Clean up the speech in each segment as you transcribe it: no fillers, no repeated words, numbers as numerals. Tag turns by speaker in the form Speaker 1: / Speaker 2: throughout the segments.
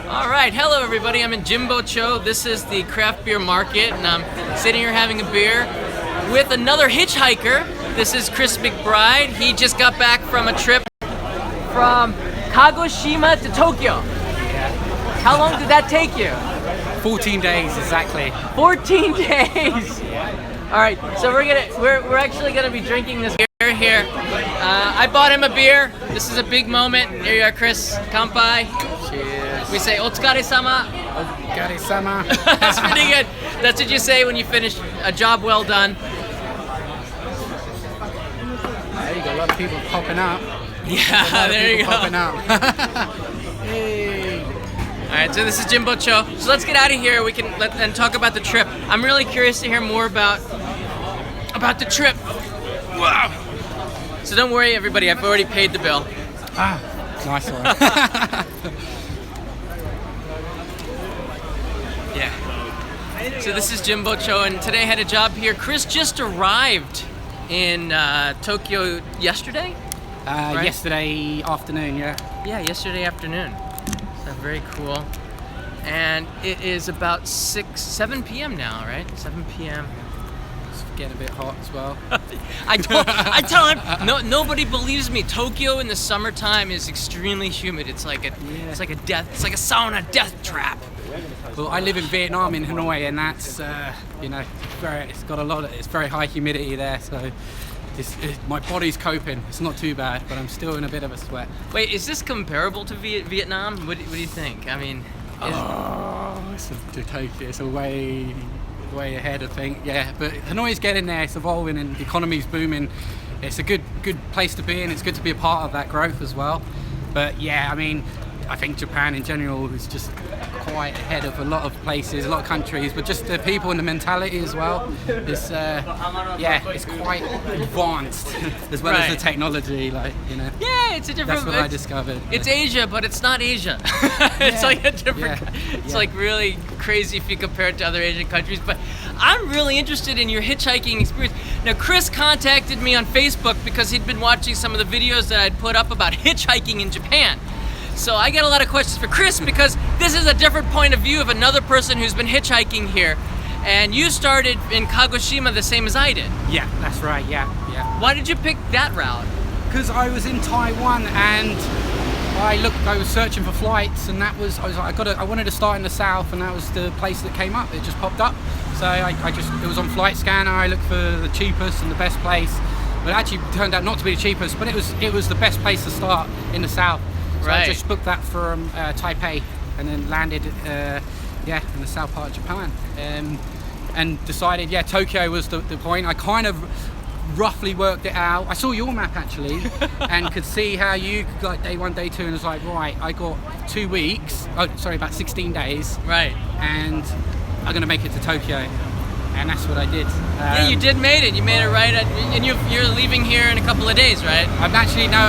Speaker 1: All right, hello everybody. I'm in Jimbocho. This is the craft beer market, and I'm sitting here having a beer with another hitchhiker. This is Chris McBride. He just got back from a trip from Kagoshima to Tokyo. How long did that take you?
Speaker 2: 14 days exactly.
Speaker 1: 14 days. All right, so we're actually gonna be drinking this beer here. I bought him a beer. This is a big moment. Here you are, Chris. Kanpai.
Speaker 2: Cheers.
Speaker 1: We say "Otsukaresama."
Speaker 2: Otsukaresama.
Speaker 1: That's pretty good. That's what you say when you finish a job well done.
Speaker 2: There you go. A lot of people popping up.
Speaker 1: Yeah, there you go.
Speaker 2: Popping up. Hey.
Speaker 1: All right, so this is Jimbocho. So let's get out of here. We can and talk about the trip. I'm really curious to hear more about the trip. Wow. So don't worry, everybody. I've already paid the bill.
Speaker 2: Ah, nice one.
Speaker 1: Yeah. So this is Jimbocho, and today I had a job here. Chris just arrived in Tokyo yesterday? Right?
Speaker 2: Yesterday afternoon, yeah.
Speaker 1: Yeah, yesterday afternoon. So very cool. And it is about 7 p.m. now, right? 7 p.m.
Speaker 2: It's getting a bit hot as well.
Speaker 1: I tell him, nobody believes me. Tokyo in the summertime is extremely humid. It's like a sauna death trap.
Speaker 2: Well, I live in Vietnam, in Hanoi, and that's it's very high humidity there. So my body's coping. It's not too bad, but I'm still in a bit of a sweat.
Speaker 1: Wait, is this comparable to Vietnam? What do you think? I mean,
Speaker 2: it's a way ahead, I think. Yeah, but Hanoi's getting there. It's evolving, and the economy's booming. It's a good place to be, and it's good to be a part of that growth as well. But yeah, I mean, I think Japan in general is just quite ahead of a lot of places, a lot of countries, but just the people and the mentality as well is it's quite advanced as well as the technology,
Speaker 1: Yeah, it's a different.
Speaker 2: That's what I discovered.
Speaker 1: It's Asia, but it's not Asia. It's like a different. It's like really crazy if you compare it to other Asian countries. But I'm really interested in your hitchhiking experience. Now, Chris contacted me on Facebook because he'd been watching some of the videos that I'd put up about hitchhiking in Japan. So I got a lot of questions for Chris because this is a different point of view of another person who's been hitchhiking here. And you started in Kagoshima the same as I did.
Speaker 2: Yeah, that's right, yeah.
Speaker 1: Why did you pick that route?
Speaker 2: Because I was in Taiwan and I was searching for flights, and I wanted to start in the south, and that was the place that came up. It just popped up. So it was on Flight Scanner. I looked for the cheapest and the best place. But it actually turned out not to be the cheapest, but it was the best place to start in the south. So I just booked that from Taipei and then landed in the south part of Japan, and decided Tokyo was the point. I kind of roughly worked it out. I saw your map actually and could see how you could go like day 1, day 2, and I was like, right, I got 2 weeks, about 16 days,
Speaker 1: right,
Speaker 2: and I'm gonna make it to Tokyo. And that's what I did.
Speaker 1: You did made it. You made it right. And you're leaving here in a couple of days, right?
Speaker 2: I'm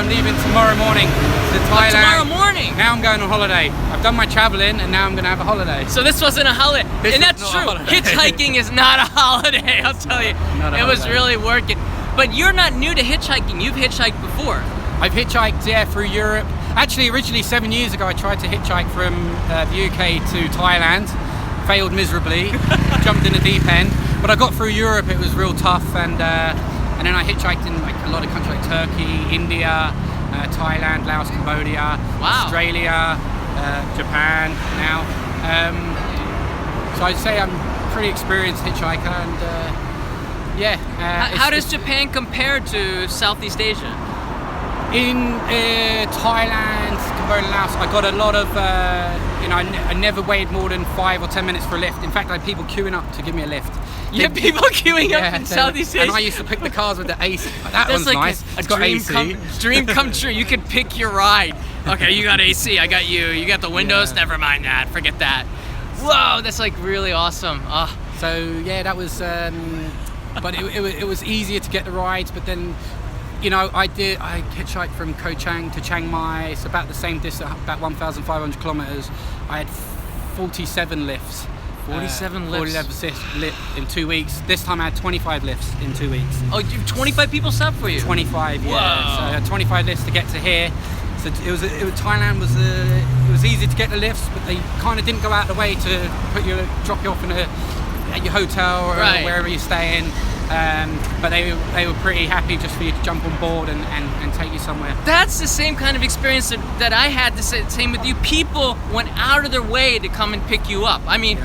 Speaker 2: leaving tomorrow morning to Thailand.
Speaker 1: Tomorrow morning?
Speaker 2: Now I'm going on holiday. I've done my traveling, and now I'm going to have a holiday.
Speaker 1: So this wasn't a holiday. And that's true. Hitchhiking is not a holiday, I'll tell you. It was really working. But you're not new to hitchhiking. You've hitchhiked before.
Speaker 2: I've hitchhiked, through Europe. Actually, originally 7 years ago, I tried to hitchhike from the UK to Thailand. Failed miserably, jumped in the deep end, but I got through Europe. It was real tough, and then I hitchhiked in like a lot of countries like Turkey, India, Thailand, Laos, Cambodia, Australia, Japan now. So I'd say I'm a pretty experienced hitchhiker, and
Speaker 1: how does Japan compare to Southeast Asia?
Speaker 2: In Thailand, Cambodia, and Laos, I got a lot of, I never waited more than 5 or 10 minutes for a lift. In fact, I had people queuing up to give me a lift.
Speaker 1: You have people queuing up in Southeast Asia?
Speaker 2: And I used to pick the cars with the AC. That's one's
Speaker 1: like
Speaker 2: nice.
Speaker 1: It's got AC. Dream come true. You could pick your ride. Okay, you got AC, I got you. You got the windows, never mind that. Forget that. Whoa, that's like really awesome.
Speaker 2: So, that was, but it was easier to get the rides, but then, I hitchhiked from Ko Chang to Chiang Mai. It's about the same distance, about 1,500 kilometers. I had 47 lifts.
Speaker 1: 47 lifts?
Speaker 2: 47 lifts in 2 weeks. This time I had 25 lifts in 2 weeks.
Speaker 1: Oh, 25 people stopped for you?
Speaker 2: 25, yeah.
Speaker 1: Whoa.
Speaker 2: So I had 25 lifts to get to here. So Thailand was easy to get the lifts, but they kind of didn't go out of the way to drop you off at your hotel or wherever you're staying. But they were pretty happy just for you to jump on board and take you somewhere.
Speaker 1: That's the same kind of experience that I had. The same with you. People went out of their way to come and pick you up. I mean,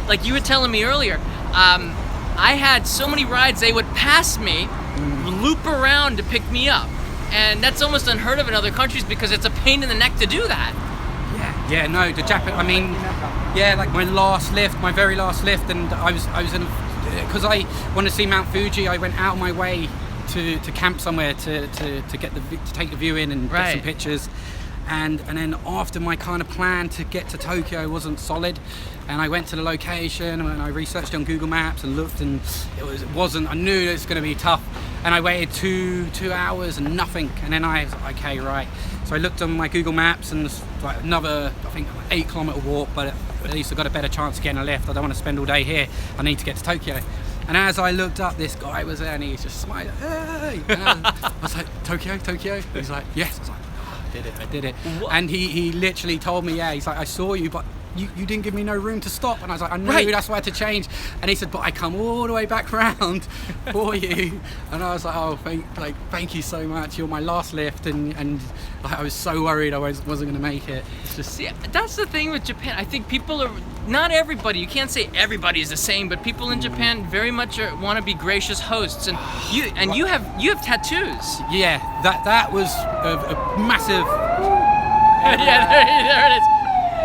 Speaker 1: like you were telling me earlier, I had so many rides, they would pass me, loop around to pick me up. And that's almost unheard of in other countries because it's a pain in the neck to do that.
Speaker 2: Yeah, no, the Japan, I mean, like my very last lift, and I was in, because I wanted to see Mount Fuji, I went out of my way to camp somewhere to take the view in and get some pictures. And then after my kind of plan to get to Tokyo wasn't solid, and I went to the location and I researched on Google Maps and looked, and I knew it was going to be tough, and I waited two hours and nothing, and then I was like, okay, right. So I looked on my Google Maps, and it's like another, I think, 8-kilometer walk, but at least I got a better chance of getting a lift. I don't want to spend all day here. I need to get to Tokyo. And as I looked up, this guy was there, and he's just smiling, hey! And I was like, Tokyo? He's like, yes. I was like, I did it. What? And he literally told me, he's like, I saw you, but you didn't give me no room to stop. And I was like, I know, that's why I had to change. And he said, but I come all the way back round for you. And I was like, oh, thank you so much. You're my last lift. And like, I was so worried I wasn't going to make it. It's just...
Speaker 1: Yeah, that's the thing with Japan. I think people are, not everybody, you can't say everybody is the same, but people in Japan very much want to be gracious hosts. And you have tattoos.
Speaker 2: Yeah, that was a massive...
Speaker 1: Yeah, there it is.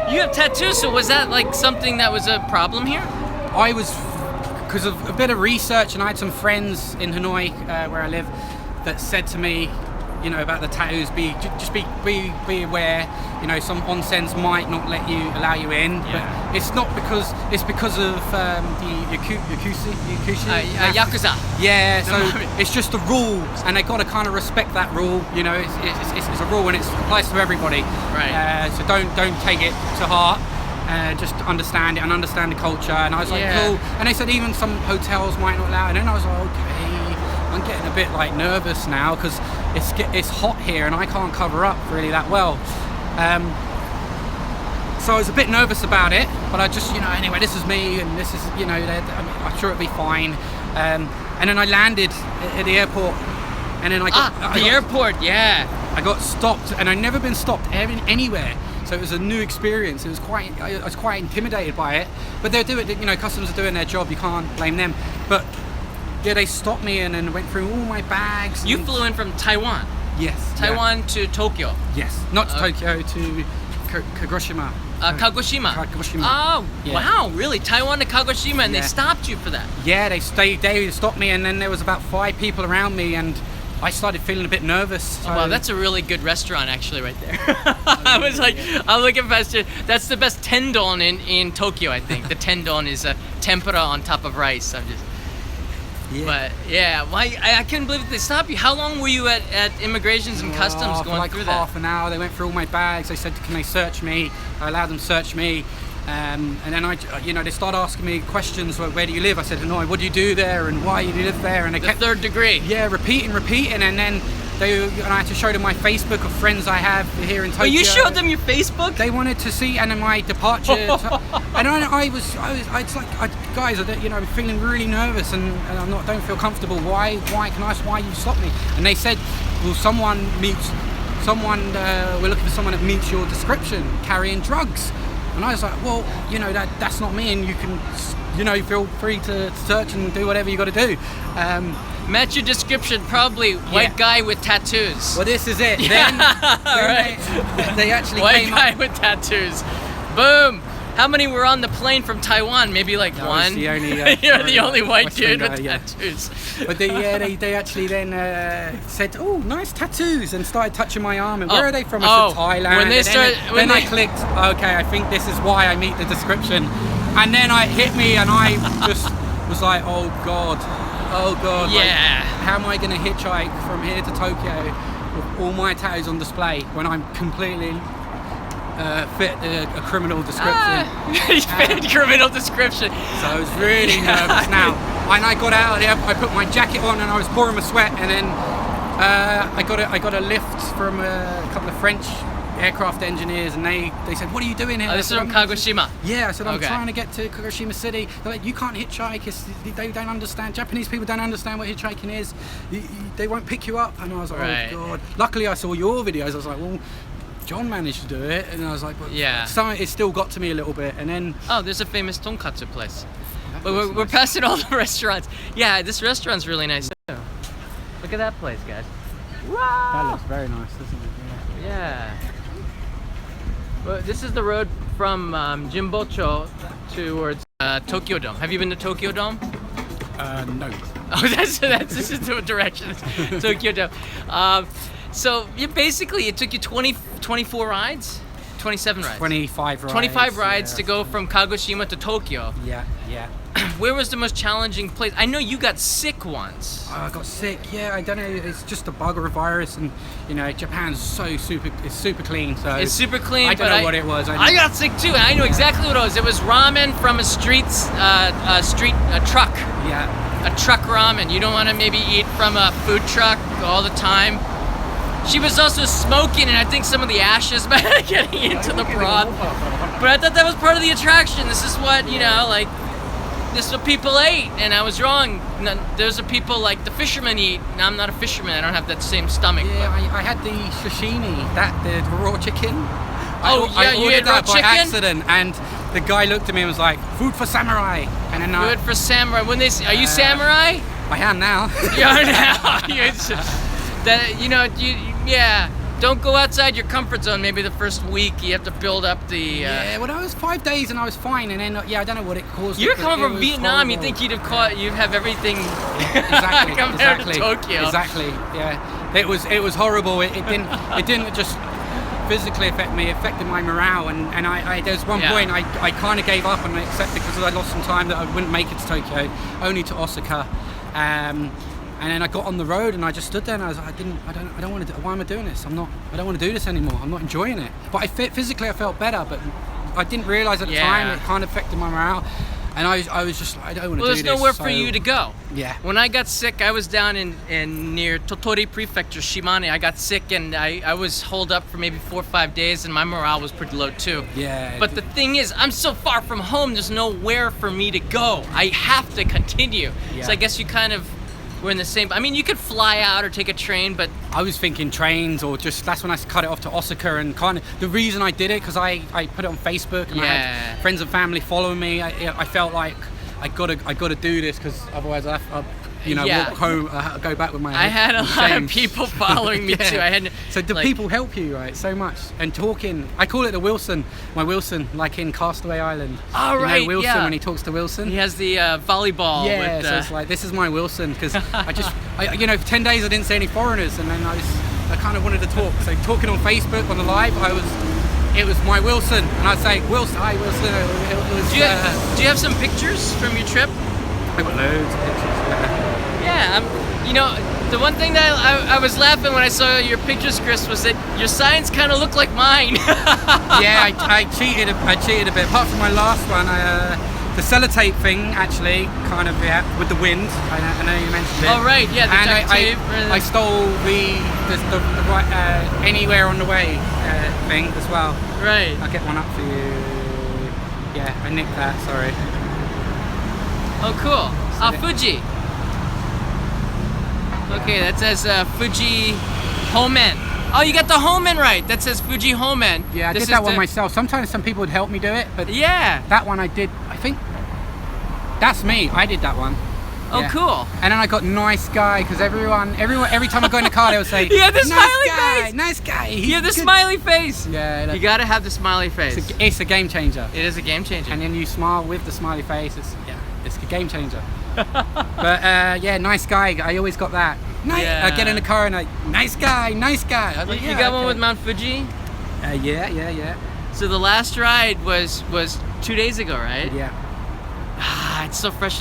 Speaker 1: You have tattoos, so was that like something that was a problem here?
Speaker 2: I was, because of a bit of research, and I had some friends in Hanoi, where I live, that said to me, about the tattoos, be aware, some onsens might not allow you in, but it's not because of the
Speaker 1: Yakuza.
Speaker 2: Yeah, so it's just a rule, and they got to kind of respect that rule. It's a rule, and it applies to everybody.
Speaker 1: Right.
Speaker 2: So don't take it to heart. Just understand it and understand the culture. And I was like, cool. And they said even some hotels might not allow it. And then I was like, okay. I'm getting a bit like nervous now because it's hot here and I can't cover up really that well. So I was a bit nervous about it, but I just, anyway, this is me, and this is, I'm sure it'll be fine. And then I landed at the airport, and then I got...
Speaker 1: airport, yeah.
Speaker 2: I got stopped, and I'd never been stopped anywhere. So it was a new experience. I was quite intimidated by it, but they're doing, customs are doing their job. You can't blame them. But yeah, they stopped me and then went through all my bags.
Speaker 1: You flew in from Taiwan.
Speaker 2: Yes.
Speaker 1: Taiwan to Tokyo.
Speaker 2: Yes. Not to Tokyo, to Kagoshima.
Speaker 1: Kagoshima.
Speaker 2: Kagoshima.
Speaker 1: Oh, yeah. Wow, really? Taiwan to Kagoshima, and they stopped you for that?
Speaker 2: Yeah, they stopped me, and then there was about 5 people around me, and I started feeling a bit nervous. So.
Speaker 1: Oh, wow, that's a really good restaurant, actually, right there. I was like, I'm looking past it. That's the best tendon in Tokyo, I think. The tendon is a tempura on top of rice. But yeah, I couldn't believe that they stopped you. How long were you at immigrations and customs going through that?
Speaker 2: Half an hour. They went through all my bags. They said, can they search me? I allowed them to search me. And then they started asking me questions. Where do you live? I said, no, what do you do there? And why do you live there? And they kept,
Speaker 1: third degree.
Speaker 2: Yeah, repeating. And then I had to show them my Facebook of friends I have here in Tokyo.
Speaker 1: Oh, you showed them your Facebook?
Speaker 2: They wanted to see, and then my departure. And I was like, guys, I'm feeling really nervous, and don't feel comfortable. Why you stopped me? And they said, well, we're looking for someone that meets your description, carrying drugs. And I was like, well, that's not me, and you can, feel free to search and do whatever you got to do.
Speaker 1: Match your description, probably white guy with tattoos.
Speaker 2: Well, this is it.
Speaker 1: Yeah.
Speaker 2: Then they actually
Speaker 1: white guy with tattoos. Boom. How many were on the plane from Taiwan? Maybe like one.
Speaker 2: The only,
Speaker 1: You're the only white dude with
Speaker 2: guy,
Speaker 1: tattoos.
Speaker 2: But they actually then said, "Oh, nice tattoos," and started touching my arm. And where are they from? I said, Thailand.
Speaker 1: When they
Speaker 2: then I clicked. Okay, I think this is why I meet the description. And then it hit me, and I just was like, "Oh God."
Speaker 1: Yeah.
Speaker 2: Like, how am I going to hitchhike from here to Tokyo with all my tattoos on display when I'm completely fit a criminal description?
Speaker 1: Fit criminal description.
Speaker 2: So I was really nervous now. And I got out of there, I put my jacket on, and I was pouring my sweat, and then I got a lift from a couple of French aircraft engineers, and they said, "What are you doing here?"
Speaker 1: Oh, this is from Kagoshima.
Speaker 2: Yeah, I said, I'm
Speaker 1: Okay.
Speaker 2: trying to get to Kagoshima City. They're like, you can't hitchhike. They don't understand. Japanese people don't understand what hitchhiking is. They won't pick you up. And I was like,
Speaker 1: Right.
Speaker 2: oh God. Luckily, I saw your videos. I was like, well, John managed to do it, and I was like, well,
Speaker 1: Yeah.
Speaker 2: it still got to me a little bit. And then
Speaker 1: Oh, there's a famous tonkatsu place.
Speaker 2: that
Speaker 1: But
Speaker 2: looks
Speaker 1: we're
Speaker 2: nice.
Speaker 1: passing all the restaurants. Yeah, this restaurant's really nice too. Look at that place, guys.
Speaker 2: That
Speaker 1: Wow.
Speaker 2: looks very nice, doesn't it?
Speaker 1: Yeah. Well, this is the road from Jimbocho towards Tokyo Dome. Have you been to Tokyo Dome?
Speaker 2: No.
Speaker 1: Oh, this is the direction. It's Tokyo Dome. So basically, it took you 24 rides, 27 rides.
Speaker 2: 25 rides.
Speaker 1: 25 rides
Speaker 2: yeah.
Speaker 1: to go from Kagoshima to Tokyo.
Speaker 2: Yeah.
Speaker 1: Where was the most challenging place? I know you got sick once.
Speaker 2: Oh, I got sick. Yeah, I don't know. It's just a bug or a virus, and Japan's it's super clean. So
Speaker 1: It's super clean.
Speaker 2: I don't
Speaker 1: but
Speaker 2: know what it was.
Speaker 1: I got sick too, and I know exactly what it was. It was ramen from a truck.
Speaker 2: Yeah.
Speaker 1: A truck ramen. You don't want to maybe eat from a food truck all the time. She was also smoking, and I think some of the ashes might have getting into the broth. But I thought that was part of the attraction. This is what this is what people ate, and I was wrong. Those are people like the fishermen eat. Now I'm not a fisherman. I don't have that same stomach.
Speaker 2: Yeah, I had the sashimi, the raw chicken.
Speaker 1: Oh, yeah, you
Speaker 2: ordered
Speaker 1: ate raw
Speaker 2: that by
Speaker 1: chicken?
Speaker 2: accident, and the guy looked at me and was like, "Food for samurai." And then
Speaker 1: Good for samurai. When they are you samurai?
Speaker 2: I am now.
Speaker 1: You are now. Yeah. Don't go outside your comfort zone. Maybe the first week you have to build up the.
Speaker 2: Yeah, well, I was 5 days and I was fine, and then I don't know what it caused.
Speaker 1: You're
Speaker 2: but
Speaker 1: coming
Speaker 2: it
Speaker 1: from
Speaker 2: was
Speaker 1: Vietnam. You
Speaker 2: horrible.
Speaker 1: think you'd have everything
Speaker 2: Exactly,
Speaker 1: compared
Speaker 2: exactly,
Speaker 1: to Tokyo.
Speaker 2: Exactly. Yeah, it was horrible. It didn't just physically affect me. It affected my morale, and I there was one
Speaker 1: Yeah.
Speaker 2: point I kind of gave up and I accepted because I lost some time that I wouldn't make it to Tokyo, only to Osaka. And then I got on the road and I just stood there and I was like, I don't want to do. Why am I doing this? I don't want to do this anymore. I'm not enjoying it. But physically I felt better, but I didn't realize at the time it kind of affected my morale. And I was just like, I don't want to do this.
Speaker 1: Well, there's nowhere for you to go.
Speaker 2: Yeah.
Speaker 1: When I got sick, I was down in near Tottori Prefecture, Shimane. I got sick and I was holed up for maybe 4 or 5 days, and my morale was pretty low too.
Speaker 2: Yeah.
Speaker 1: But the thing is, I'm so far from home. There's nowhere for me to go. I have to continue.
Speaker 2: Yeah.
Speaker 1: So I guess you kind of were in the same. I mean, you could fly out or take a train, but
Speaker 2: I was thinking trains, or just that's when I cut it off to Osaka. And kind of the reason I did it because I put it on Facebook and I had friends and family following me. I felt like I gotta do this because otherwise I walk home, go back with my.
Speaker 1: I had a lot
Speaker 2: shame.
Speaker 1: of people following me too. I had.
Speaker 2: So do people help you, right? So much and talking. I call it the Wilson, my Wilson, like in Castaway Island.
Speaker 1: Oh,
Speaker 2: you
Speaker 1: right,
Speaker 2: know Wilson
Speaker 1: yeah.
Speaker 2: when he talks to Wilson.
Speaker 1: He has the volleyball.
Speaker 2: Yeah,
Speaker 1: with,
Speaker 2: so it's like this is my Wilson because for 10 days I didn't see any foreigners, and then I kind of wanted to talk. So talking on Facebook on the live, it was my Wilson, and I'd say Wilson, hi Wilson. It was,
Speaker 1: do you have some pictures from your trip?
Speaker 2: I got loads of pictures.
Speaker 1: Yeah, the one thing that I was laughing when I saw your pictures, Chris, was that your signs kind of look like mine.
Speaker 2: Yeah, I cheated a bit. Apart from my last one, the sellotape thing actually kind of with the wind. I know you mentioned it.
Speaker 1: Oh right, yeah, the
Speaker 2: And
Speaker 1: duct tape.
Speaker 2: I stole the anywhere on the way thing as well.
Speaker 1: Right.
Speaker 2: I'll get one up for you. Yeah, I nicked that. Sorry.
Speaker 1: Oh cool. Fuji. Okay, that says Fuji Homen. Oh, you got the Homen right. That says Fuji Homen.
Speaker 2: Yeah, I did that one myself. Sometimes some people would help me do it, but
Speaker 1: yeah,
Speaker 2: that one I did. I think that's me. I did that one.
Speaker 1: Oh,
Speaker 2: Yeah.
Speaker 1: cool.
Speaker 2: And then I got nice guy because every time I go in the car, they would say,
Speaker 1: Yeah, the
Speaker 2: nice
Speaker 1: smiley
Speaker 2: guy,
Speaker 1: face.
Speaker 2: nice guy.
Speaker 1: You have the smiley face.
Speaker 2: Yeah,
Speaker 1: You gotta have the smiley face.
Speaker 2: it's a game changer.
Speaker 1: It is a game changer.
Speaker 2: And then you smile with the smiley face. It's a game changer. But nice guy. I always got that. I get in the car and nice guy. I was like,
Speaker 1: You got one with Mount Fuji?
Speaker 2: Yeah.
Speaker 1: So the last ride was 2 days ago, right?
Speaker 2: Yeah.
Speaker 1: Ah, it's so fresh.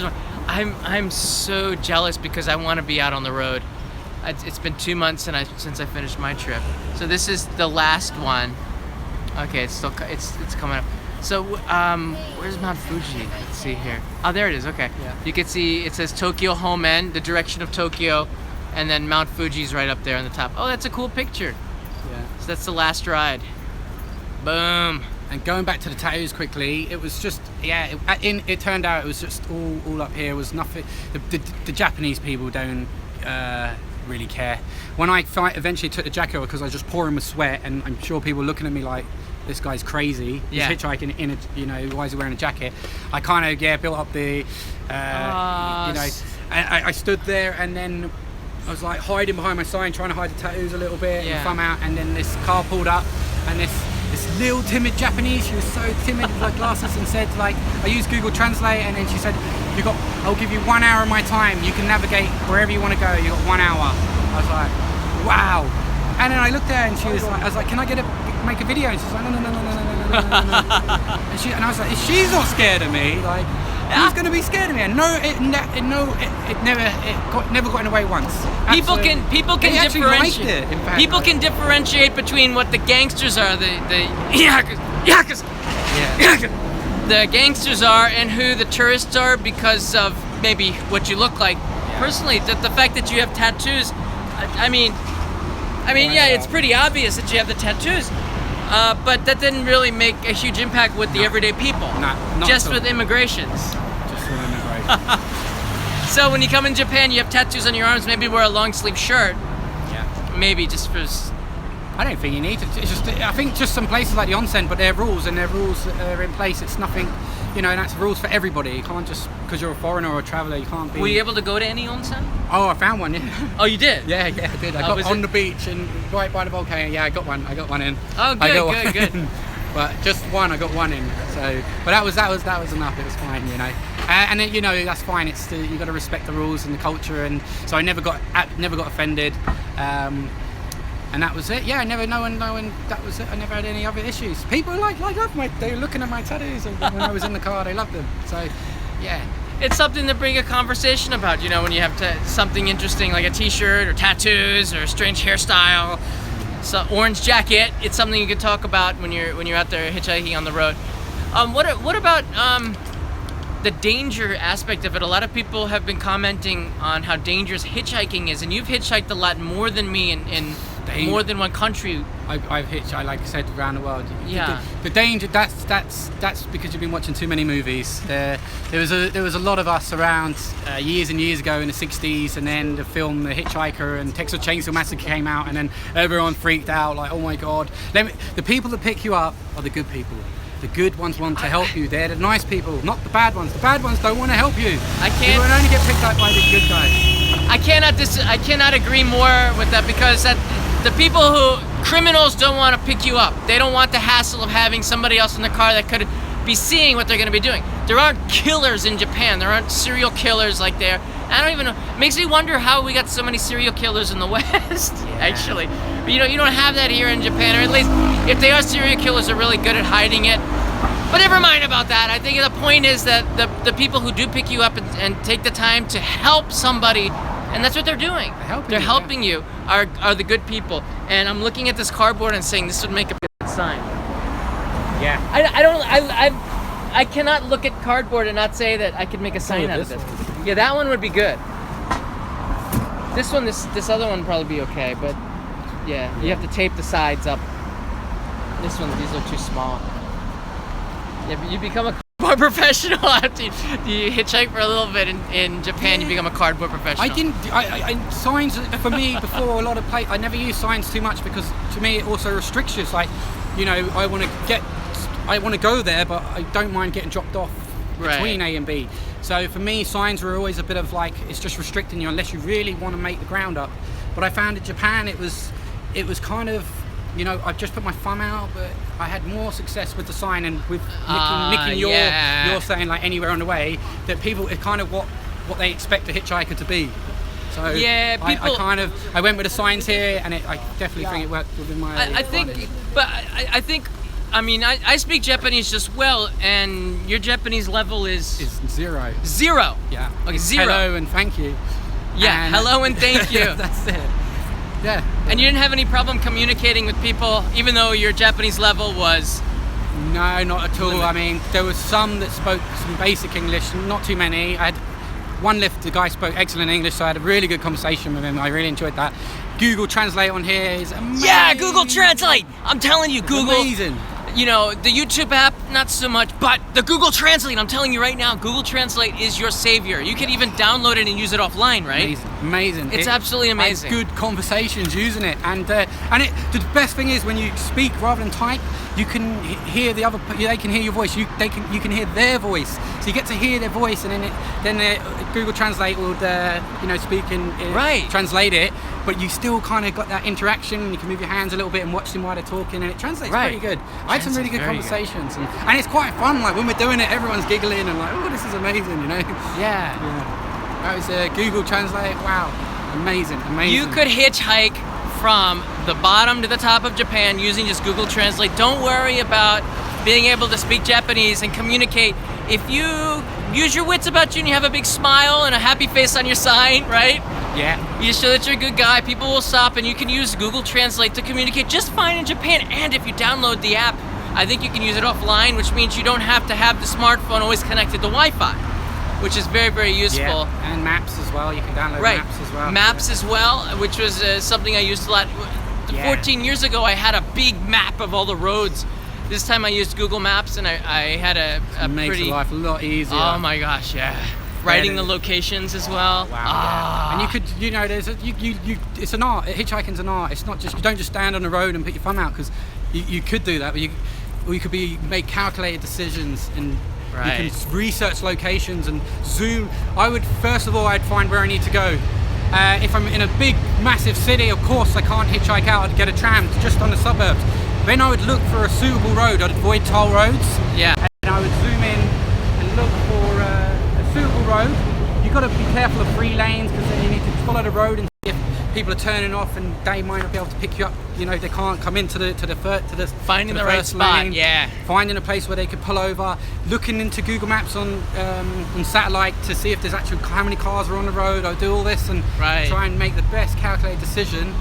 Speaker 1: I'm so jealous because I want to be out on the road. It's been 2 months since I finished my trip. So this is the last one. Okay, it's coming up. So where's Mount Fuji? Let's see here. Oh, there it is. Okay.
Speaker 2: Yeah.
Speaker 1: You can see it says Tokyo Homen, the direction of Tokyo, and then Mount Fuji's right up there on the top. Oh, that's a cool picture.
Speaker 2: Yeah.
Speaker 1: So that's the last ride. Boom.
Speaker 2: And going back to the tattoos quickly, it was just, it turned out it was just all up here. It was nothing. The Japanese people don't really care. When I eventually took the jacket off, because I was just pouring with sweat, and I'm sure people were looking at me like, this guy's crazy. He's hitchhiking in a, why is he wearing a jacket? I kind of, built up the, I stood there, and then I was like hiding behind my sign, trying to hide the tattoos a little bit, and thumb out, and then this car pulled up, and this little timid Japanese, she was so timid with her glasses, and said, like, I used Google Translate, and then she said, I'll give you 1 hour of my time, you can navigate wherever you want to go, you got 1 hour. I was like, wow. And then I looked at her, and she was like, I was like, can I make a video? And she's like, no. And I was like, she's not scared of me, like, who's going to be scared of me? And it never got in the way once.
Speaker 1: People can differentiate.
Speaker 2: It, in fact,
Speaker 1: people can differentiate between what the gangsters are, the gangsters are, and who the tourists are because of maybe what you look like. Personally, the fact that you have tattoos, I mean, it's pretty obvious that you have the tattoos. But that didn't really make a huge impact with the everyday people.
Speaker 2: Not
Speaker 1: just with immigrations.
Speaker 2: Just with immigration.
Speaker 1: So when you come in Japan, you have tattoos on your arms. Maybe wear a long sleeve shirt.
Speaker 2: Yeah.
Speaker 1: Maybe just for.
Speaker 2: I don't think you need to. It's just, I think just some places like the onsen, but their rules are in place. It's nothing, and that's rules for everybody. You can't just because you're a foreigner or a traveler, you can't be.
Speaker 1: Were you able to go to any onsen?
Speaker 2: Oh, I found one. Yeah.
Speaker 1: Oh, you did?
Speaker 2: Yeah, I did. I got on the beach and right by the volcano. Yeah, I got one in.
Speaker 1: Oh, good.
Speaker 2: But just one, I got one in. So, but that was enough. It was fine, And then, that's fine. It's you got to respect the rules and the culture, and so I never got offended. And that was it. Yeah, no one. That was it. I never had any other issues. People they were looking at my tattoos when I was in the car. They loved them. So, yeah.
Speaker 1: It's something to bring a conversation about. When you have something interesting like a T-shirt or tattoos or a strange hairstyle, so orange jacket. It's something you can talk about when you're out there hitchhiking on the road. What about the danger aspect of it? A lot of people have been commenting on how dangerous hitchhiking is, and you've hitchhiked a lot more than me in more than one country.
Speaker 2: I've hitchhiked, like I said, around the world.
Speaker 1: Yeah.
Speaker 2: The danger, that's because you've been watching too many movies. There was a lot of us around years and years ago in the 60s, and then the film The Hitchhiker and Texas Chainsaw Massacre came out, and then everyone freaked out, like, oh my God. The people that pick you up are the good people. The good ones want to help you. They're the nice people, not the bad ones. The bad ones don't want to help you. You will only get picked up by the good guys.
Speaker 1: I cannot agree more with that, because criminals don't want to pick you up. They don't want the hassle of having somebody else in the car that could be seeing what they're going to be doing. There aren't killers in Japan. There aren't serial killers like there. I don't even know. It makes me wonder how we got so many serial killers in the West, actually. But you don't have that here in Japan, or at least if they are serial killers, they're really good at hiding it. But never mind about that. I think the point is that the people who do pick you up and take the time to help somebody, and that's what they're doing. They're helping you, are the good people. And I'm looking at this cardboard and saying this would make a good sign.
Speaker 2: Yeah.
Speaker 1: I cannot look at cardboard and not say that I could make a sign out of this. Yeah, that one would be good. This other one would probably be okay, but yeah, you have to tape the sides up. These are too small. Yeah, but you become a cardboard professional after you hitchhike for a little bit in Japan. You become a cardboard professional.
Speaker 2: Signs for me before a lot of places. I never use signs too much because to me it also restricts you. It's like, I want to go there, but I don't mind getting dropped off between A and B. So for me, signs were always a bit of like, it's just restricting you unless you really want to make the ground up. But I found in Japan it was kind of, I've just put my thumb out, but I had more success with the sign and with nicking your saying like anywhere on the way, that people, it's kind of what they expect a hitchhiker to be. So
Speaker 1: yeah, people.
Speaker 2: I went with the signs here, and I definitely think it worked within my.
Speaker 1: I think. I mean, I speak Japanese just well, and your Japanese level is
Speaker 2: zero.
Speaker 1: Zero.
Speaker 2: Yeah.
Speaker 1: Okay, zero.
Speaker 2: Hello and thank you.
Speaker 1: Yeah. And hello and thank you.
Speaker 2: That's it. Yeah.
Speaker 1: And you didn't have any problem communicating with people, even though your Japanese level was.
Speaker 2: No, not at all. I mean, there was some that spoke some basic English, not too many. one lift, the guy spoke excellent English, so I had a really good conversation with him. I really enjoyed that. Google Translate on here is amazing.
Speaker 1: Yeah, Google Translate. I'm telling you, Google.
Speaker 2: Amazing.
Speaker 1: You know, the YouTube app, not so much, but the Google Translate, I'm telling you right now, Google Translate is your savior. You can even download it and use it offline, right?
Speaker 2: Amazing.
Speaker 1: It's absolutely amazing.
Speaker 2: I had good conversations using it, and the best thing is when you speak rather than type, you can hear the other. They can hear your voice. You can hear their voice. So you get to hear their voice, and then Google Translate will speak and
Speaker 1: right.
Speaker 2: translate it. But you still kind of got that interaction. You can move your hands a little bit and watch them while they're talking, and it translates pretty good. I had some really good conversations, and it's quite fun. Like when we're doing it, everyone's giggling and like, oh, this is amazing, you know?
Speaker 1: Yeah.
Speaker 2: That was Google Translate. Wow, amazing.
Speaker 1: You could hitchhike from the bottom to the top of Japan using just Google Translate. Don't worry about being able to speak Japanese and communicate. If you use your wits about you and you have a big smile and a happy face on your sign, right?
Speaker 2: Yeah.
Speaker 1: You show that you're a good guy, people will stop, and you can use Google Translate to communicate just fine in Japan. And if you download the app, I think you can use it offline, which means you don't have to have the smartphone always connected to Wi-Fi, which is very, very useful.
Speaker 2: Yeah. And maps as well. You can download maps as well.
Speaker 1: Maps as well, which was something I used a lot. 14 years ago, I had a big map of all the roads. This time I used Google Maps, and I had a
Speaker 2: makes
Speaker 1: pretty...
Speaker 2: life a lot easier.
Speaker 1: Oh my gosh, yeah. Writing the locations as well.
Speaker 2: Wow. Yeah. And you could, there's it's an art. Hitchhiking's an art. It's not just, you don't just stand on the road and put your thumb out, because you could do that, but you could make calculated decisions, and you can research locations and zoom. First of all, I'd find where I need to go. If I'm in a big, massive city, of course I can't hitchhike out. I'd get a tram just on the suburbs. Then I would look for a suitable road. I'd avoid toll roads.
Speaker 1: Yeah.
Speaker 2: And I would zoom in and look for a suitable road. You've got to be careful of free lanes, because then you need to follow the road and see if people are turning off, and they might not be able to pick you up. They can't come into the
Speaker 1: finding the right spot.
Speaker 2: lane.
Speaker 1: Yeah.
Speaker 2: Finding a place where they could pull over. Looking into Google Maps on satellite to see if there's actually how many cars are on the road. I do all this and try and make the best calculated decision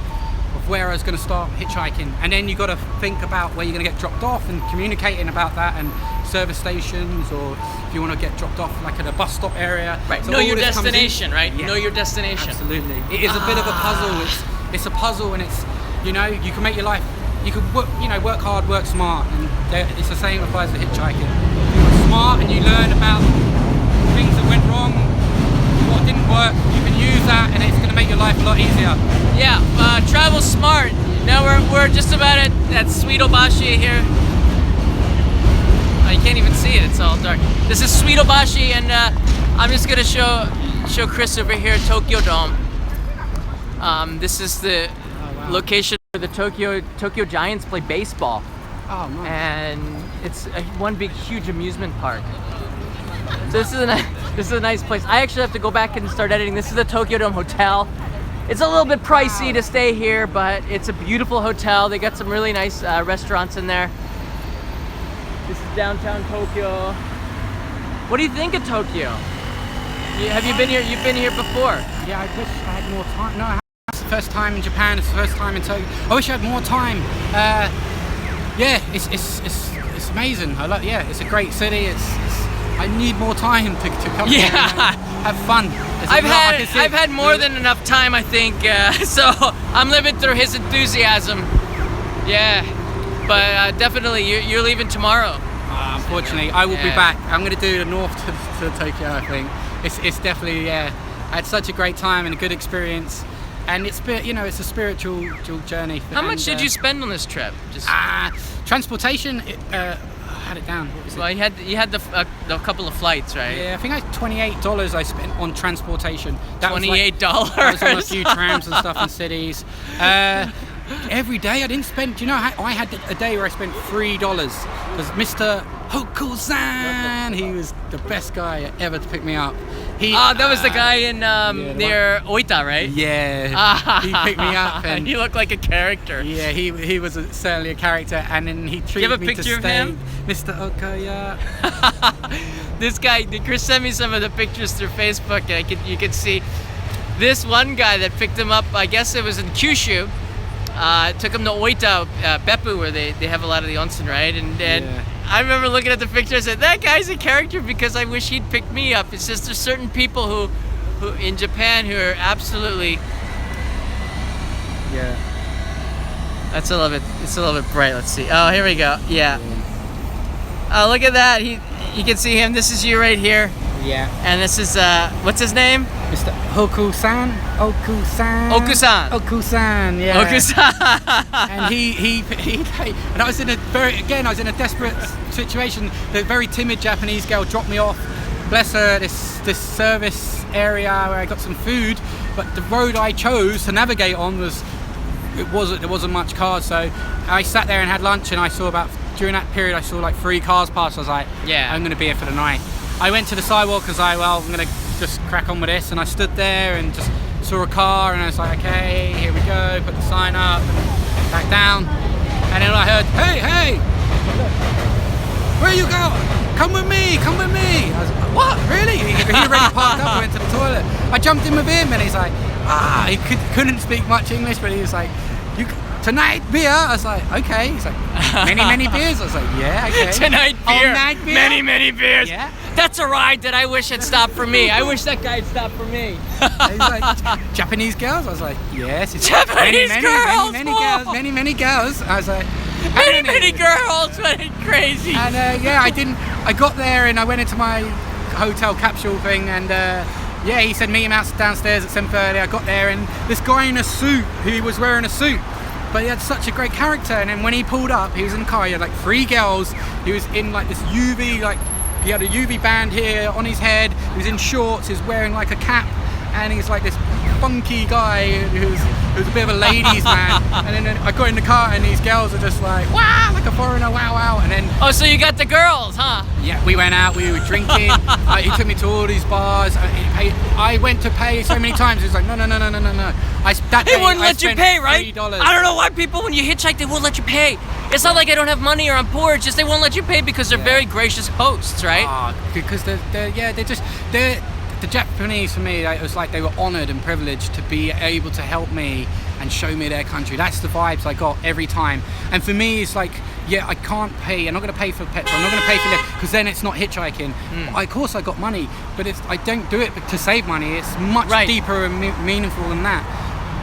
Speaker 2: of where I was going to start hitchhiking. And then you got to think about where you're going to get dropped off and communicating about that, and service stations, or if you want to get dropped off like at a bus stop area.
Speaker 1: Right.
Speaker 2: So
Speaker 1: know your destination, right?
Speaker 2: Yeah.
Speaker 1: Know your destination.
Speaker 2: Absolutely. It is a bit of a puzzle. It's a puzzle, and it's, you can make your life, you can work, work hard, work smart, and it's the same applies to hitchhiking. If you're smart and you learn about things that went wrong, what didn't work, you can use that, and it's going to make your life a lot easier.
Speaker 1: Yeah, travel smart. Now we're just about at Suidobashi here. Oh, you can't even see it, it's all dark. This is Suidobashi, and I'm just gonna show Chris over here Tokyo Dome. This is the location where the Tokyo Giants play baseball.
Speaker 2: Oh, nice.
Speaker 1: And it's one big huge amusement park. So this is a nice place. I actually have to go back and start editing. This is the Tokyo Dome Hotel. It's a little bit pricey to stay here, but it's a beautiful hotel. They got some really nice restaurants in there. This is downtown Tokyo. What do you think of Tokyo? Have you been here? You've been here before?
Speaker 2: Yeah, I wish I had more time. No, it's the first time in Japan. It's the first time in Tokyo. I wish I had more time. Yeah, it's amazing. It's a great city. I need more time to come here and have fun.
Speaker 1: I've had more than enough time, I think. So I'm living through his enthusiasm. Yeah, but definitely you're leaving tomorrow.
Speaker 2: Unfortunately, I will be back. I'm going to do the north to Tokyo. I think it's definitely I had such a great time and a good experience, and it's it's a spiritual journey.
Speaker 1: How much did you spend on this trip? Just
Speaker 2: transportation. I had it down. What was it?
Speaker 1: Well, you had the couple of flights, right?
Speaker 2: Yeah, I think $28 I spent on transportation.
Speaker 1: $28.
Speaker 2: I was on a few trams and stuff in cities. Every day I didn't spend. I had a day where I spent $3 because Mr. Hoku-san, he was the best guy ever to pick me up.
Speaker 1: That was the guy in near Oita, right?
Speaker 2: Yeah, he picked me up, and
Speaker 1: he looked like a character.
Speaker 2: Yeah, he was certainly a character, and then he treated me to stay. Do you have a picture of him? Mr. Okaya.
Speaker 1: This guy, Chris sent me some of the pictures through Facebook, and you could see this one guy that picked him up. I guess it was in Kyushu. Took him to Oita, Beppu, where they have a lot of the onsen, right? And I remember looking at the picture and said, that guy's a character because I wish he'd picked me up. It's just there's certain people who in Japan who are absolutely.
Speaker 2: Yeah.
Speaker 1: That's a little bit. It's a little bit bright. Let's see. Oh, here we go. Yeah. Oh, look at that. You can see him. This is you right here.
Speaker 2: Yeah.
Speaker 1: And this is what's his name?
Speaker 2: Mr. Hoku-san. Oku-san.
Speaker 1: Oku-san.
Speaker 2: Oku-san. Yeah.
Speaker 1: Oku-san.
Speaker 2: And he and I was in a desperate situation. The very timid Japanese girl dropped me off. Bless her. This service area where I got some food, but the road I chose to navigate on there wasn't much cars, so I sat there and had lunch, and during that period I saw like 3 cars pass. I was like,
Speaker 1: yeah,
Speaker 2: I'm gonna be here for the night. I went to the sidewalk because I'm gonna just crack on with this, and I stood there and just saw a car, and I was like, okay, here we go, put the sign up, and back down, and then I heard, hey, where you going? Come with me. I was like, what, really? He already parked up. I went to the toilet. I jumped in with him, and he's like, he couldn't speak much English, but he was like, tonight beer? I was like, okay. He's like, many beers? I was like, yeah, okay.
Speaker 1: Tonight beer.
Speaker 2: All night beer?
Speaker 1: Many beers.
Speaker 2: Yeah.
Speaker 1: That's a ride that I wish had stopped for me. I wish that guy had stopped for me.
Speaker 2: He's like, Japanese girls? I was like, yes. He's
Speaker 1: Japanese girls.
Speaker 2: Many girls. I was like,
Speaker 1: many girls. Crazy.
Speaker 2: And I got there and I went into my hotel capsule thing, and he said meet him downstairs at 7:30. I got there, and this guy in a suit, he was wearing a suit, but he had such a great character. And then when he pulled up, he was in the car, he had like 3 girls, he was in like this UV, like he had a UV band here on his head, he was in shorts, he was wearing like a cap, and he's like this funky guy who's a bit of a ladies man. And then I got in the car, and these girls are just like, wow, like a foreigner, wow. And then
Speaker 1: so you got the girls, huh?
Speaker 2: Yeah, we went out, we were drinking. He took me to all these bars. I went to pay so many times. He was like, no.
Speaker 1: They wouldn't let you pay, right?
Speaker 2: $3.
Speaker 1: I don't know why people, when you hitchhike, they won't let you pay. It's not like I don't have money or I'm poor. It's just they won't let you pay because they're very gracious hosts, right?
Speaker 2: Because the Japanese, for me, it was like they were honoured and privileged to be able to help me and show me their country. That's the vibes I got every time. And for me, it's like, I can't pay. I'm not going to pay for petrol. I'm not going to pay for lift, because then it's not hitchhiking. Of course, I got money, but I don't do it to save money. It's much deeper and meaningful than that.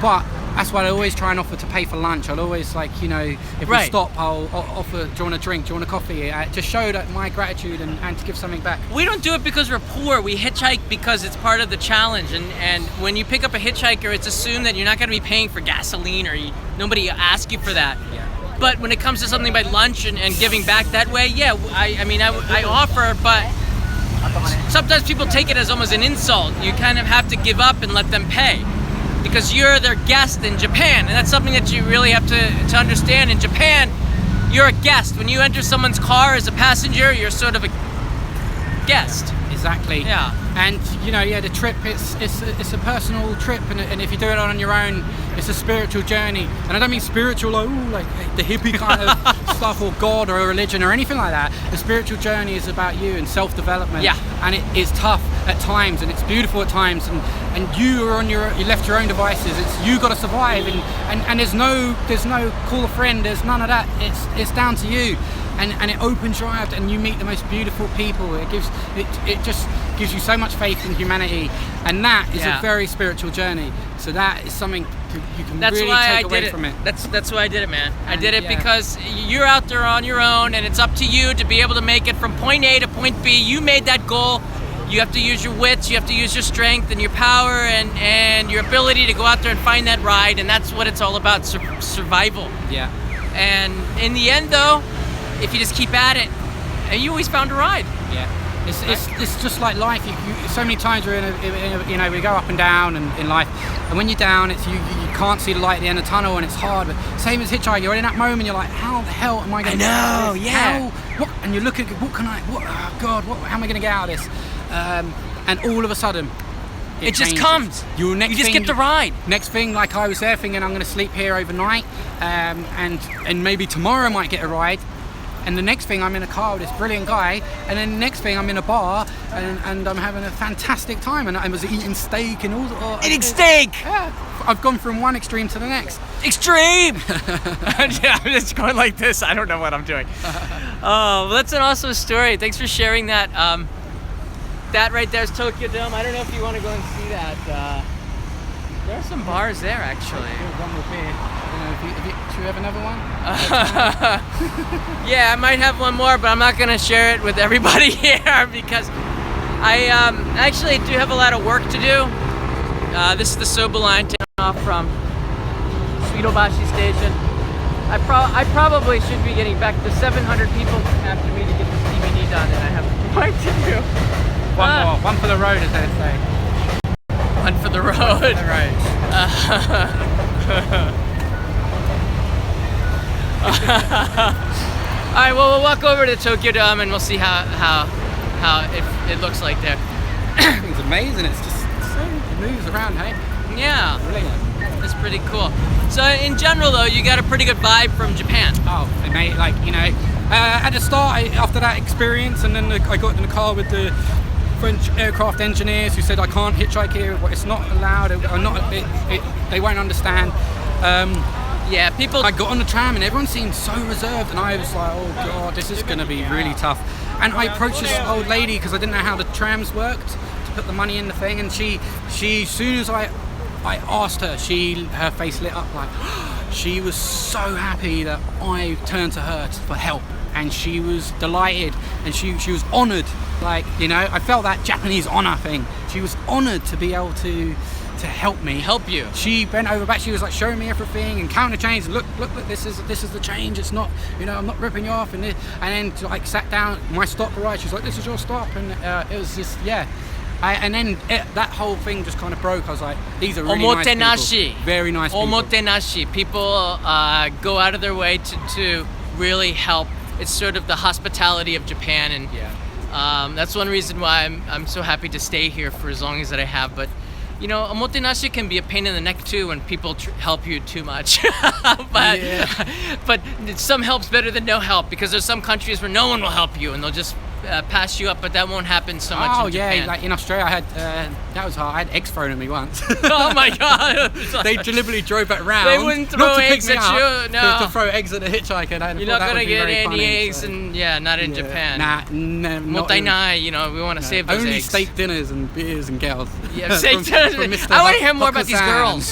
Speaker 2: But that's why I always try and offer to pay for lunch. I'll always if we stop, I'll offer, do you want a drink, do you want a coffee? Just show that my gratitude and to give something back.
Speaker 1: We don't do it because we're poor. We hitchhike because it's part of the challenge. And when you pick up a hitchhiker, it's assumed that you're not going to be paying for gasoline, or nobody asks you for that.
Speaker 2: Yeah.
Speaker 1: But when it comes to something like lunch and giving back that way, I offer, but sometimes people take it as almost an insult. You kind of have to give up and let them pay, because you're their guest in Japan, and that's something that you really have to understand. In Japan, you're a guest. When you enter someone's car as a passenger, you're sort of a guest.
Speaker 2: Exactly.
Speaker 1: Yeah.
Speaker 2: And the trip, it's a personal trip, and if you do it on your own, it's a spiritual journey. And I don't mean spiritual like the hippie kind of stuff, or God or religion or anything like that. The spiritual journey is about you and self-development.
Speaker 1: Yeah.
Speaker 2: And it is tough at times, and it's beautiful at times, and you are you left your own devices. It's you got to survive, and there's no call a friend. There's none of that. It's down to you. And it opens your eyes, and you meet the most beautiful people. It just gives you so much faith in humanity, and that is a very spiritual journey. So that is something you can really take away from it.
Speaker 1: That's why I did it, man. I did it because you're out there on your own, and it's up to you to be able to make it from point A to point B. You made that goal. You have to use your wits, you have to use your strength and your power and your ability to go out there and find that ride, and that's what it's all about, survival.
Speaker 2: Yeah.
Speaker 1: And in the end, though, if you just keep at it, you always found a ride.
Speaker 2: Yeah. It's just like life. You so many times we're in a we go up and down in life, and when you're down, it's you can't see the light at the end of the tunnel, and it's hard. But same as hitchhiking, you're in that moment, you're like, how the hell am I going to get out of this?
Speaker 1: Yeah.
Speaker 2: What? And you look at oh God, how am I going to get out of this? And all of a sudden,
Speaker 1: it just comes. You just get the ride.
Speaker 2: Next thing, like I was there thinking I'm going to sleep here overnight, and maybe tomorrow I might get a ride. And the next thing, I'm in a car with this brilliant guy, and then the next thing, I'm in a bar, and I'm having a fantastic time, and I was eating steak and all.
Speaker 1: Eating steak!
Speaker 2: Yeah, I've gone from one extreme to the next.
Speaker 1: Extreme! Yeah, I'm just going like this. I don't know what I'm doing. Oh, well, that's an awesome story. Thanks for sharing that. that right there is Tokyo Dome. I don't know if you want to go and see that. There are some bars there, actually.
Speaker 2: One with beer. Should we have another one?
Speaker 1: Yeah, I might have one more, but I'm not going to share it with everybody here because I actually do have a lot of work to do. This is the Soba line taking off from Suidobashi Station. I probably should be getting back to 700 people after me to get this DVD done, and I have work to do.
Speaker 2: One more. One for the road, as they say.
Speaker 1: One for the road.
Speaker 2: One for the road.
Speaker 1: All right, well, we'll walk over to Tokyo Dome and we'll see how it looks like there.
Speaker 2: It's amazing. It's just it moves around, hey?
Speaker 1: Yeah.
Speaker 2: Brilliant.
Speaker 1: It's pretty cool. So in general, though, you got a pretty good vibe from Japan.
Speaker 2: Oh, mate, like, you know, at the start, after that experience, and then I got in the car with the French aircraft engineers who said I can't hitchhike here. It's not allowed. They won't understand.
Speaker 1: Yeah, people.
Speaker 2: I got on the tram and everyone seemed so reserved, and I was like, oh god, this is going to be really tough. And I approached this old lady because I didn't know how the trams worked to put the money in the thing, and she as soon as I asked her, her face lit up like she was so happy that I turned to her for help, and she was delighted, and she was honoured. Like, you know, I felt that Japanese honour thing. She was honoured to be able to help me.
Speaker 1: Help you.
Speaker 2: She bent over back, she was like showing me everything and counting the change. Look, this is the change. It's not, you know, I'm not ripping you off. And then like sat down, my stop right, she's like, this is your stop. And it was just, yeah. That whole thing just kind of broke. I was like, these are really nice people. Very nice people.
Speaker 1: Omotenashi. People go out of their way to really help. It's sort of the hospitality of Japan, and that's one reason why I'm so happy to stay here for as long as that I have. But you know, omotenashi can be a pain in the neck too when people help you too much. But some help's better than no help, because there's some countries where no one will help you and they'll just pass you up, but that won't happen so much in Japan.
Speaker 2: Like in Australia, I had that was hard. I had eggs thrown at me once.
Speaker 1: Oh my god!
Speaker 2: They deliberately drove back round.
Speaker 1: They wouldn't throw eggs at you. No,
Speaker 2: to throw eggs at a hitchhiker.
Speaker 1: You're not gonna get any eggs, and not in Japan.
Speaker 2: Nah,
Speaker 1: mottainai. You know, we want to save those
Speaker 2: only
Speaker 1: eggs.
Speaker 2: Steak dinners and beers and girls.
Speaker 1: Yeah, steak dinners. I want to hear more about these girls.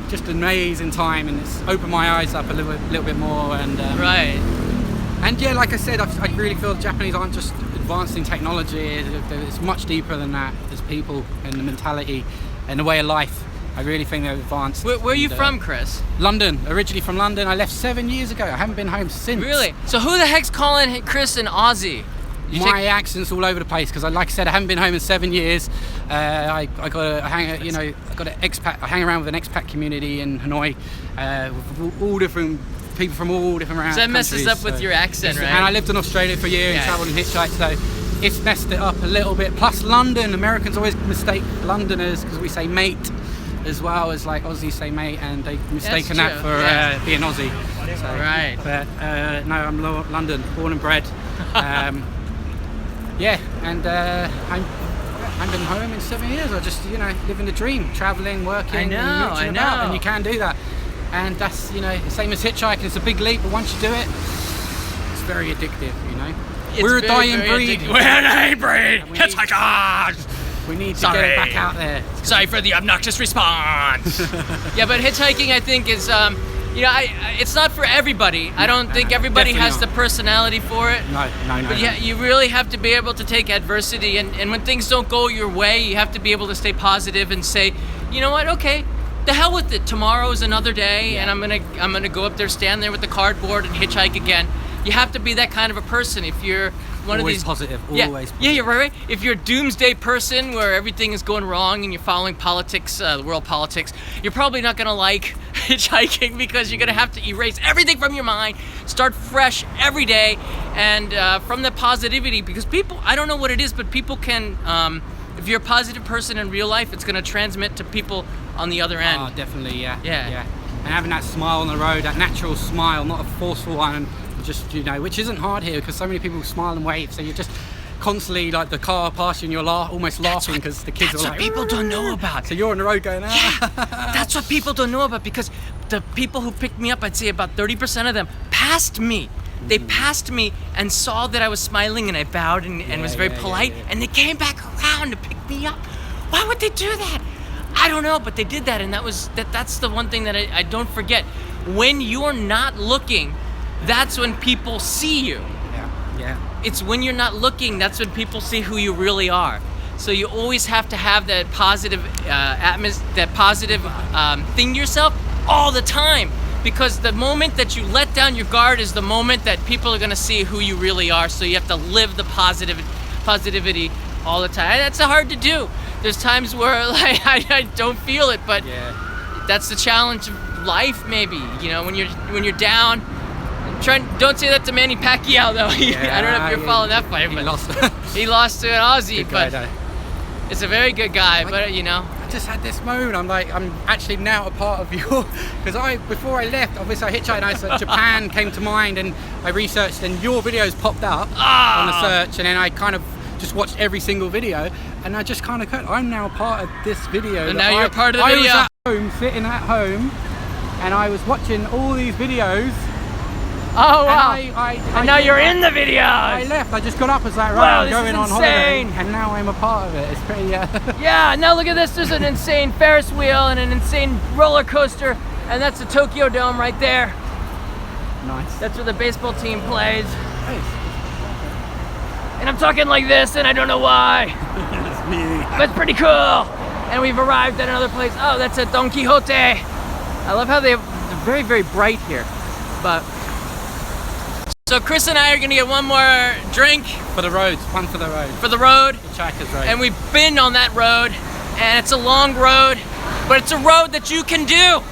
Speaker 2: Just an amazing time, and it's opened my eyes up a little bit more, and
Speaker 1: right.
Speaker 2: And yeah, like I said, I really feel the Japanese aren't just advanced in technology. It's much deeper than that. There's people and the mentality and the way of life. I really think they're advanced.
Speaker 1: Where are you from, Chris?
Speaker 2: London. Originally from London. I left 7 years ago. I haven't been home since.
Speaker 1: Really? So who the heck's calling Chris an Aussie?
Speaker 2: My accent's all over the place because, like I said, I haven't been home in 7 years. I got an expat. I hang around with an expat community in Hanoi, with all different people from all different around.
Speaker 1: So that messes up with your accent, right?
Speaker 2: And I lived in Australia for a year and travelled and hitchhiked, so it's messed it up a little bit. Plus, London, Americans always mistake Londoners because we say mate, as well as like Aussies say mate, and they've mistaken that for being Aussie. So,
Speaker 1: right.
Speaker 2: But no, I'm London, born and bred. Yeah, and I haven't been home in 7 years. I just, living the dream, traveling, working,
Speaker 1: I know.
Speaker 2: and you can do that. And that's, the same as hitchhiking. It's a big leap, but once you do it, it's very addictive, We're a dying breed.
Speaker 1: We're a dying breed. Hitchhikers.
Speaker 2: We need to get it back out there.
Speaker 1: Sorry for the obnoxious response. Yeah, but hitchhiking, I think, is it's not for everybody. I don't think everybody has the personality for it.
Speaker 2: No.
Speaker 1: But yeah, you really have to be able to take adversity, and when things don't go your way, you have to be able to stay positive and say, you know what, okay, the hell with it. Tomorrow is another day, and I'm gonna go up there, stand there with the cardboard, and hitchhike again. You have to be that kind of a person. If you're one
Speaker 2: always
Speaker 1: of these
Speaker 2: positive,
Speaker 1: always positive. Yeah, you're right. If you're a doomsday person where everything is going wrong and you're following politics, world politics, you're probably not gonna like hitchhiking, because you're gonna have to erase everything from your mind, start fresh every day, and from the positivity, because people, I don't know what it is, but people can, if you're a positive person in real life, it's gonna transmit to people on the other end.
Speaker 2: Oh, definitely, yeah.
Speaker 1: Yeah.
Speaker 2: And having that smile on the road, that natural smile, not a forceful one, just, which isn't hard here, because so many people smile and wave, so you're just constantly, like, the car passing, you're almost laughing because the kids are like...
Speaker 1: That's what people don't know about.
Speaker 2: So you're on the road going,
Speaker 1: That's what people don't know about, because the people who picked me up, I'd say about 30% of them passed me. They passed me and saw that I was smiling, and I bowed and was very polite, and they came back around to pick me up. Why would they do that? I don't know, but they did that, and that's the one thing that I don't forget. When you're not looking, that's when people see you.
Speaker 2: Yeah.
Speaker 1: It's when you're not looking, that's when people see who you really are. So you always have to have that positive thing to yourself all the time. Because the moment that you let down your guard is the moment that people are gonna see who you really are. So you have to live the positivity all the time. That's hard to do. There's times where like I don't feel it, but that's the challenge of life. Maybe when you're down. Don't say that to Manny Pacquiao though. I don't know if you're following that fight, but he lost to an Aussie. But it's a very good guy. But I
Speaker 2: just had this moment. I'm actually now a part of your, because before I left, obviously I hitchhiked, and I said Japan came to mind, and I researched, and your videos popped up on the search, and then I kind of just watched every single video, and I just kind of I'm now part of this video.
Speaker 1: And now you're part of the video.
Speaker 2: I was at home, sitting at home, and I was watching all these videos.
Speaker 1: Oh wow! And now you're in the videos. I
Speaker 2: left. I just got up. I was like, right,
Speaker 1: wow,
Speaker 2: I'm going on holiday, and now I'm a part of it. It's pretty.
Speaker 1: Yeah. Now look at this. There's an insane Ferris wheel and an insane roller coaster, and that's the Tokyo Dome right there.
Speaker 2: Nice.
Speaker 1: That's where the baseball team plays. Nice. And I'm talking like this, and I don't know why.
Speaker 2: That's me.
Speaker 1: But it's pretty cool. And we've arrived at another place. Oh, that's at Don Quixote. I love how they're very, very bright here, but. So Chris and I are gonna get one more drink.
Speaker 2: For the road, one for the road.
Speaker 1: For the road.
Speaker 2: Hitchhiker's road.
Speaker 1: And we've been on that road, and it's a long road, but it's a road that you can do.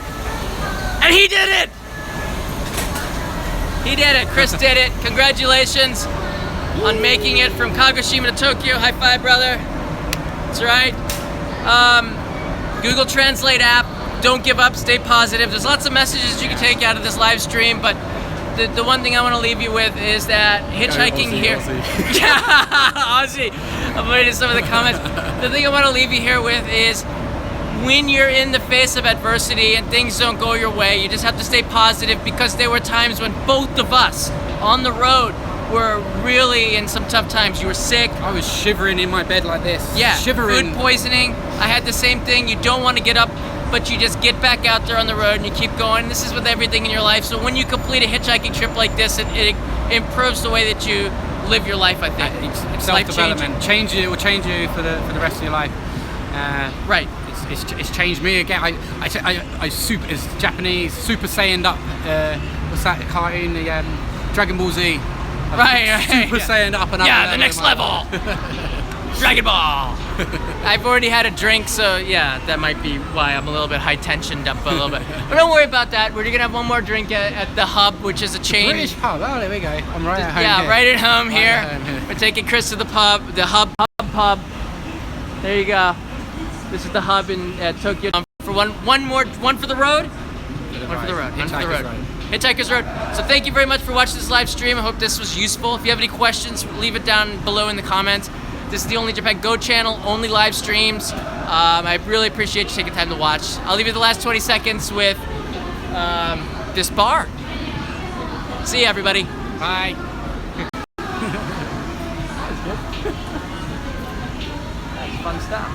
Speaker 1: And he did it! He did it, Chris did it. Congratulations on making it from Kagoshima to Tokyo. High five, brother. That's right. Google Translate app, don't give up, stay positive. There's lots of messages you can take out of this live stream, but the one thing I want to leave you with is that hitchhiking here.
Speaker 2: Aussie.
Speaker 1: Yeah, Aussie. I'm reading some of the comments. The thing I want to leave you here with is when you're in the face of adversity and things don't go your way, you just have to stay positive, because there were times when both of us on the road were really in some tough times. You were sick.
Speaker 2: I was shivering in my bed like this.
Speaker 1: Yeah,
Speaker 2: shivering.
Speaker 1: Food poisoning. I had the same thing. You don't want to get up, but you just get back out there on the road and you keep going. This is with everything in your life. So when you complete a hitchhiking trip like this, it improves the way that you live your life, I think.
Speaker 2: It's self-development. It will change you for the rest of your life.
Speaker 1: Right.
Speaker 2: It's changed me again. It's Japanese Super Saiyan up. What's that cartoon? The Dragon Ball Z.
Speaker 1: Right.
Speaker 2: Super Saiyan up and up.
Speaker 1: Yeah, the next level. Dragon Ball. I've already had a drink, so yeah, that might be why I'm a little bit high tensioned up a little bit. But don't worry about that. We're gonna have one more drink at the Hub, which is a chain.
Speaker 2: British pub. Oh, there we go. I'm right at home.
Speaker 1: Yeah,
Speaker 2: here.
Speaker 1: right at home here.
Speaker 2: Right at home here.
Speaker 1: We're taking Chris to the pub, the Hub pub. There you go. This is the Hub in Tokyo. For one for the road. One for the road. Hitchhiker's Road. So thank you very much for watching this live stream. I hope this was useful. If you have any questions, leave it down below in the comments. This is the Only Japan Go channel, only live streams. I really appreciate you taking time to watch. I'll leave you the last 20 seconds with this bar. See you, everybody.
Speaker 2: Bye.
Speaker 1: That's fun stuff.